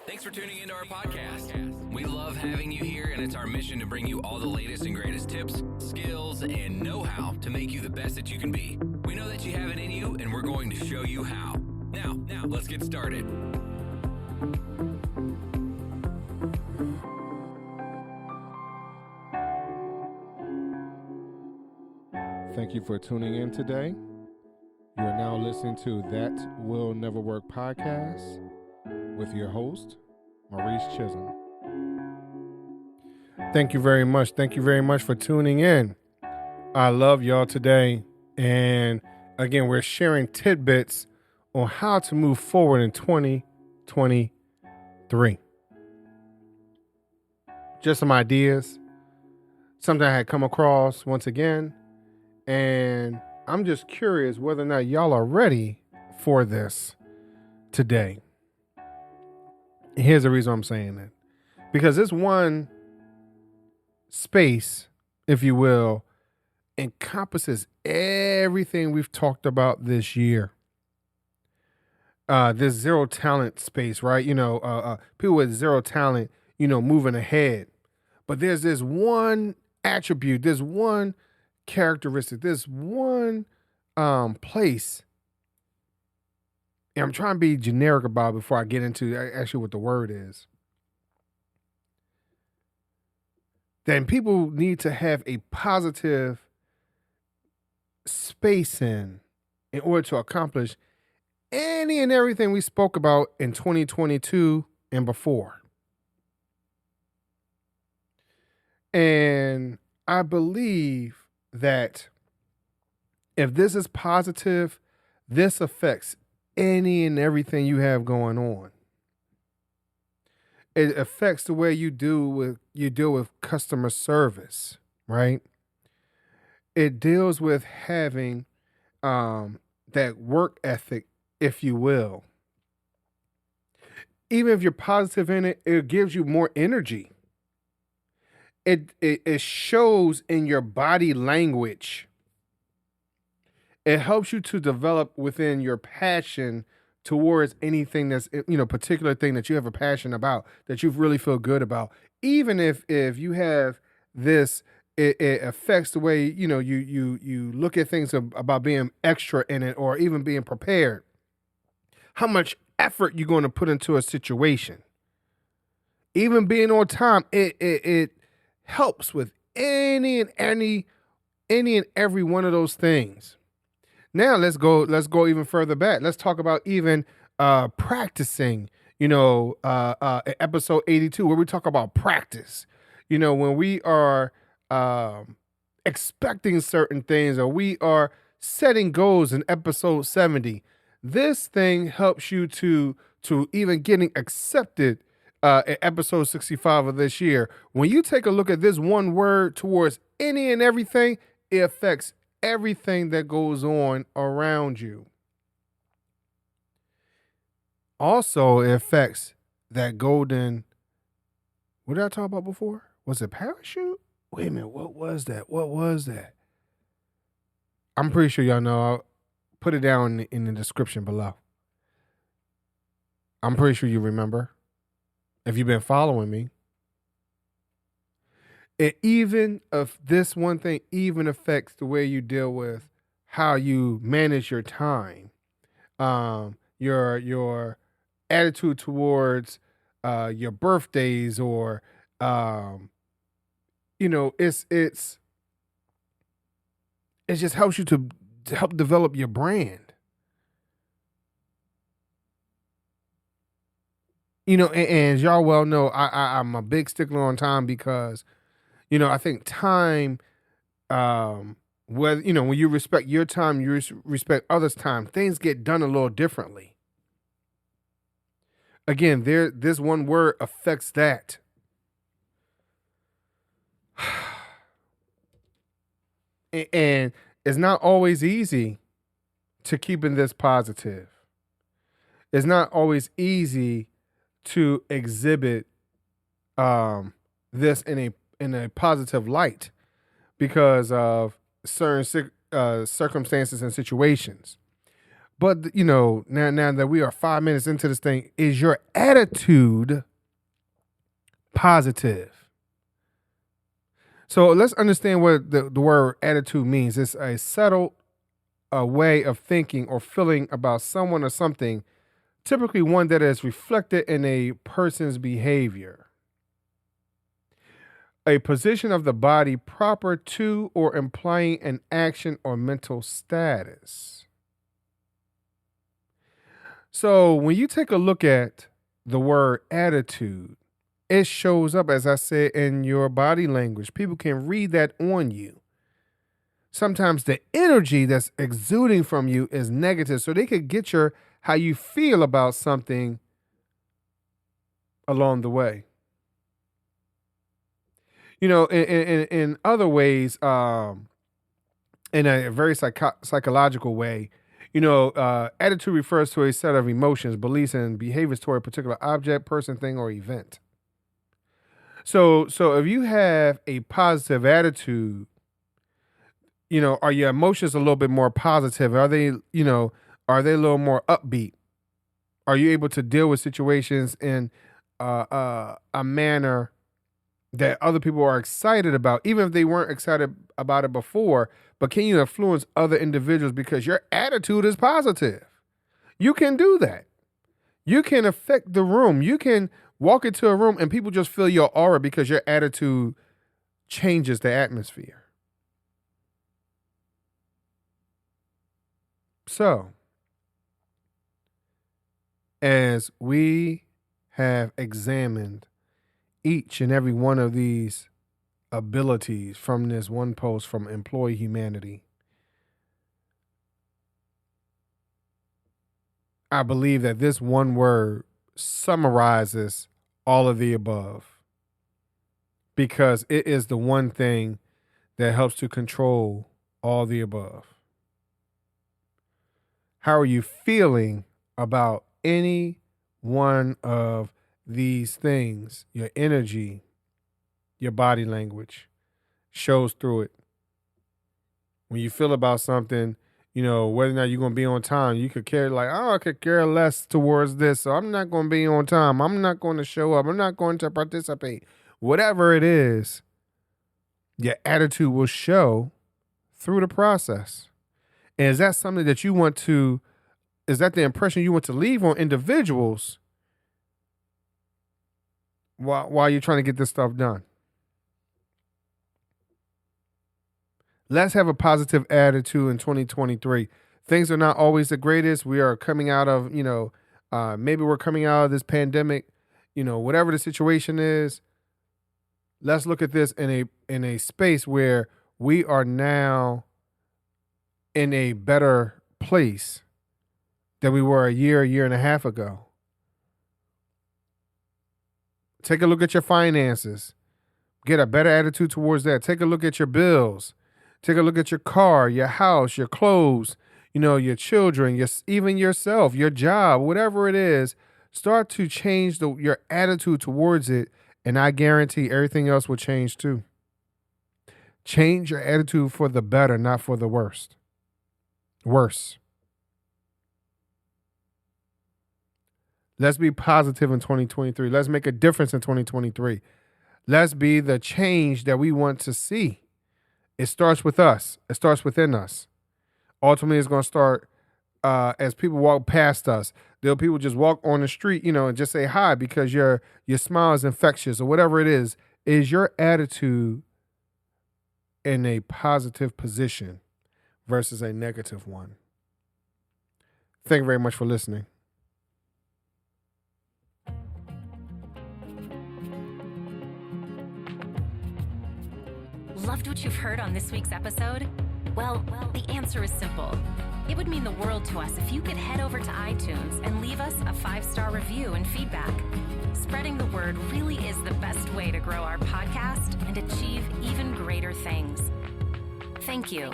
Thanks for tuning into our podcast. We love having you here, and it's our mission to bring you all the latest and greatest tips, skills, and know-how to make you the best that you can be. We know that you have it in you, and we're going to show you how. Now, let's get started. Thank you for tuning in today. You are now listening to That Will Never Work podcast with your host, Maurice Chisholm. Thank you very much. Thank you very much for tuning in. I love y'all today. And again, we're sharing tidbits on how to move forward in 2023. Just some ideas, something I had come across once again. And I'm just curious whether or not y'all are ready for this today. Here's the reason I'm saying that. Because this one space, if you will, encompasses everything we've talked about this year. This zero talent space, right? People with zero talent, moving ahead. But there's this one attribute, this one characteristic, this one place. And I'm trying to be generic about it before I get into actually what the word is. Then people need to have a positive space in order to accomplish any and everything we spoke about in 2022 and before. And I believe that if this is positive, this affects any and everything you have going on. It affects the way you deal with customer service, right? It deals with having that work ethic, if you will. Even if you're positive in it, it gives you more energy. It shows in your body language. It helps you to develop within your passion towards anything that's, particular thing that you have a passion about, that you really feel good about. Even if you have this, it affects the way, you look at things about being extra in it or even being prepared. How much effort you're going to put into a situation. Even being on time, it helps with any and every one of those things. Now let's go even further back. Let's talk about even practicing, episode 82, where we talk about practice. When we are expecting certain things or we are setting goals in episode 70, this thing helps you to even getting accepted in episode 65 of this year. When you take a look at this one word towards any and everything, it affects everything that goes on around you. Also, it affects that golden, what did I talk about before? Was it parachute? Wait a minute, what was that? I'm pretty sure y'all know. I'll put it down in the description below. I'm pretty sure you remember. If you've been following me. This one thing even affects the way you deal with how you manage your time, your attitude towards your birthdays, or it just helps you to help develop your brand. And as y'all well know, I'm a big stickler on time because I think time, when you respect your time, you respect others' time, things get done a little differently. Again, this one word affects that. And it's not always easy to keep in this positive. It's not always easy to exhibit this in a positive light because of certain circumstances and situations. But, now that we are 5 minutes into this thing, is your attitude positive? So let's understand what the word attitude means. It's a settled way of thinking or feeling about someone or something, typically one that is reflected in a person's behavior. A position of the body proper to or implying an action or mental status. So when you take a look at the word attitude, it shows up, as I said, in your body language. People can read that on you. Sometimes the energy that's exuding from you is negative, so they could get how you feel about something along the way. In other ways, in a very psychological way, attitude refers to a set of emotions, beliefs, and behaviors toward a particular object, person, thing, or event. So if you have a positive attitude, are your emotions a little bit more positive? Are they a little more upbeat? Are you able to deal with situations in a manner that other people are excited about, even if they weren't excited about it before? But can you influence other individuals because your attitude is positive? You can do that. You can affect the room. You can walk into a room and people just feel your aura because your attitude changes the atmosphere. So, as we have examined each and every one of these abilities from this one post from Employee Humanity, I believe that this one word summarizes all of the above, because it is the one thing that helps to control all the above. How are you feeling about any one of these things? Your energy, your body language shows through it. When you feel about something, whether or not you're going to be on time, you could care I could care less towards this, so I'm not going to be on time. I'm not going to show up. I'm not going to participate. Whatever it is, your attitude will show through the process. And is that something that is that the impression you want to leave on individuals while you're trying to get this stuff done? Let's have a positive attitude in 2023. Things are not always the greatest. We are coming out of, maybe we're coming out of this pandemic, whatever the situation is. Let's look at this in a space where we are now in a better place than we were a year and a half ago. Take a look at your finances. Get a better attitude towards that. Take a look at your bills. Take a look at your car, your house, your clothes, your children, even yourself, your job, whatever it is. Start to change your attitude towards it, and I guarantee everything else will change too. Change your attitude for the better, not for the worse. Let's be positive in 2023. Let's make a difference in 2023. Let's be the change that we want to see. It starts with us. It starts within us. Ultimately, it's going to start as people walk past us. There'll people just walk on the street, and just say hi because your smile is infectious or whatever it is. Is your attitude in a positive position versus a negative one? Thank you very much for listening. Loved what you've heard on this week's episode? Well, the answer is simple. It would mean the world to us if you could head over to iTunes and leave us a 5-star review and feedback. Spreading the word really is the best way to grow our podcast and achieve even greater things. Thank you.